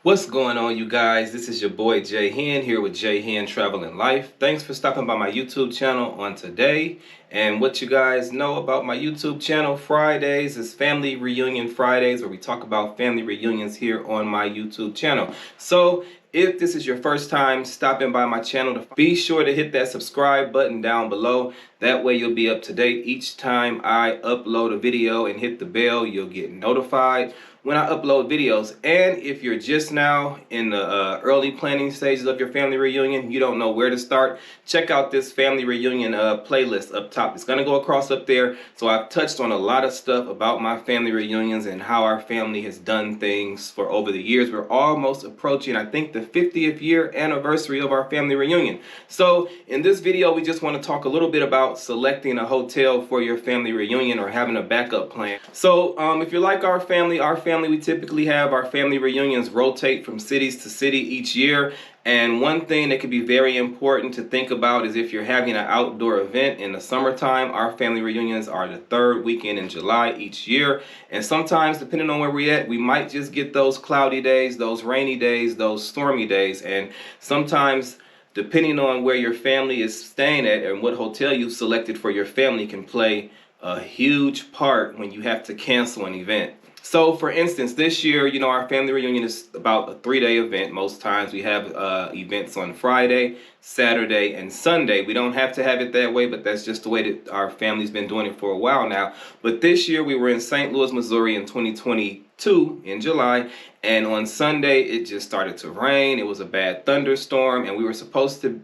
What's going on, you guys? This is your boy J-Hen here with J-Hen Travel and Life. Thanks for stopping by my YouTube channel on today. And what you guys know about my YouTube channel, Fridays is Family Reunion Fridays, where we talk about family reunions here on my YouTube channel. So if this is your first time stopping by my channel, be sure to hit that subscribe button down below. That way you'll be up to date each time I upload a video, and hit the bell. You'll get notified when I upload videos. And if you're just now in the early planning stages of your family reunion, you don't know where to start, check out this family reunion playlist up top. It's going to go across up there. So I've touched on a lot of stuff about my family reunions and how our family has done things for over the years. We're almost approaching, I think, the 50th year anniversary of our family reunion. So in this video, we just want to talk a little bit about selecting a hotel for your family reunion or having a backup plan. So if you're like our family, we typically have our family reunions rotate from cities to city each year. And one thing that could be very important to think about is if you're having an outdoor event in the summertime. Our family reunions are the third weekend in July each year. And sometimes, depending on where we're at, we might just get those cloudy days, those rainy days, those stormy days. And sometimes, depending on where your family is staying at and what hotel you've selected for your family, can play a huge part when you have to cancel an event. So for instance, this year, our family reunion is about a 3-day event. Most times we have events on Friday, Saturday, and Sunday. We don't have to have it that way, but that's just the way that our family's been doing it for a while now. But this year we were in St. Louis, Missouri in 2022 in July. And on Sunday, it just started to rain. It was a bad thunderstorm, and we were supposed to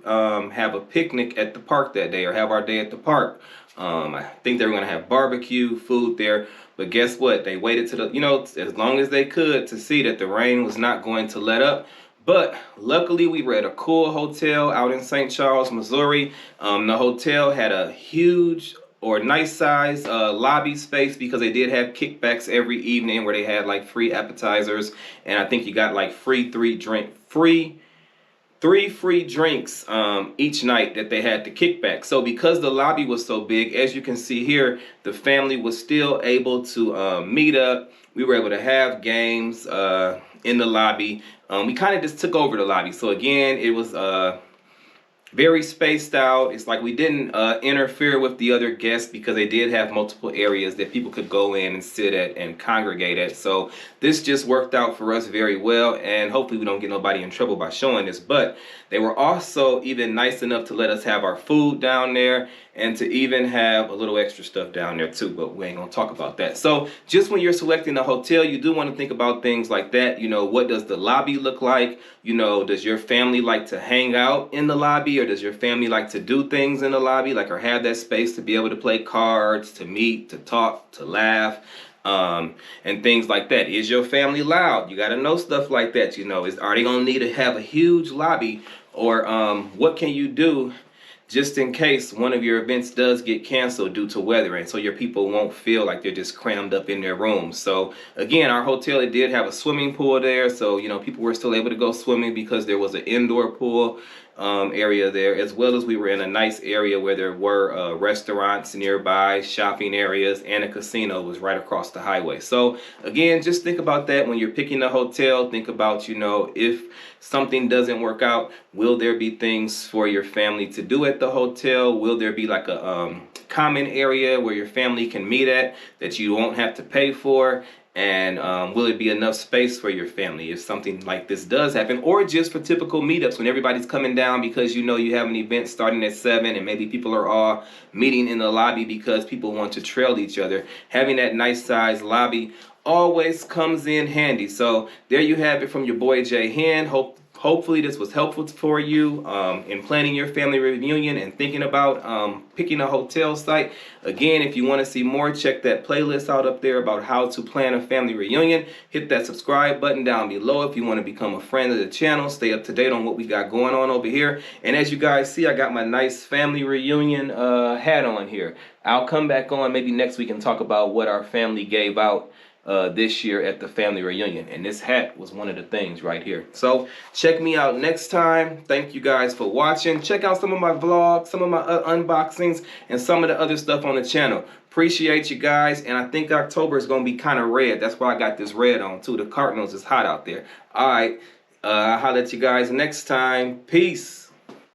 have a picnic at the park that day, or have our day at the park. I think they were going to have barbecue food there. But guess what? They waited to as long as they could to see that the rain was not going to let up. But luckily, we were at a cool hotel out in St. Charles, Missouri. The hotel had a huge or nice size lobby space, because they did have kickbacks every evening where they had like free appetizers. And I think you got like three free drinks each night that they had to kick back. So because the lobby was so big, as you can see here, the family was still able to meet up. We were able to have games in the lobby. We kind of just took over the lobby. So again, it was very spaced out. It's like we didn't interfere with the other guests, because they did have multiple areas that people could go in and sit at and congregate at. So this just worked out for us very well, and hopefully we don't get nobody in trouble by showing this. But they were also even nice enough to let us have our food down there, and to even have a little extra stuff down there too, but we ain't gonna talk about that. So just when you're selecting a hotel, you do want to think about things like that. What does the lobby look like? Does your family like to hang out in the lobby, or does your family like to do things in the lobby, or have that space to be able to play cards, to meet, to talk, to laugh, and things like that? Is your family loud? You got to know stuff like that. Are they gonna need to have a huge lobby, or what can you do just in case one of your events does get canceled due to weather, and so your people won't feel like they're just crammed up in their rooms? So again, our hotel, it did have a swimming pool there, so people were still able to go swimming because there was an indoor pool area there, as well as we were in a nice area where there were restaurants nearby, shopping areas, and a casino was right across the highway. So again, just think about that when you're picking a hotel. Think about, if something doesn't work out, will there be things for your family to do at the hotel? Will there be like a common area where your family can meet at that you won't have to pay for? And will it be enough space for your family if something like this does happen? Or just for typical meetups when everybody's coming down because you have an event starting at 7, and maybe people are all meeting in the lobby because people want to trail each other. Having that nice size lobby always comes in handy. So there you have it from your boy J-Hen. Hopefully this was helpful for you in planning your family reunion and thinking about picking a hotel site. Again, if you want to see more, check that playlist out up there about how to plan a family reunion. Hit that subscribe button down below if you want to become a friend of the channel. Stay up to date on what we got going on over here. And as you guys see, I got my nice family reunion hat on here. I'll come back on maybe next week and talk about what our family gave out this year at the family reunion, and this hat was one of the things right here. So check me out next time. Thank you guys for watching. Check out some of my vlogs, some of my unboxings, and some of the other stuff on the channel. Appreciate you guys. And I think October is going to be kind of red. That's why I got this red on too. The Cardinals is hot out there. All right. I'll holler at you guys next time. Peace.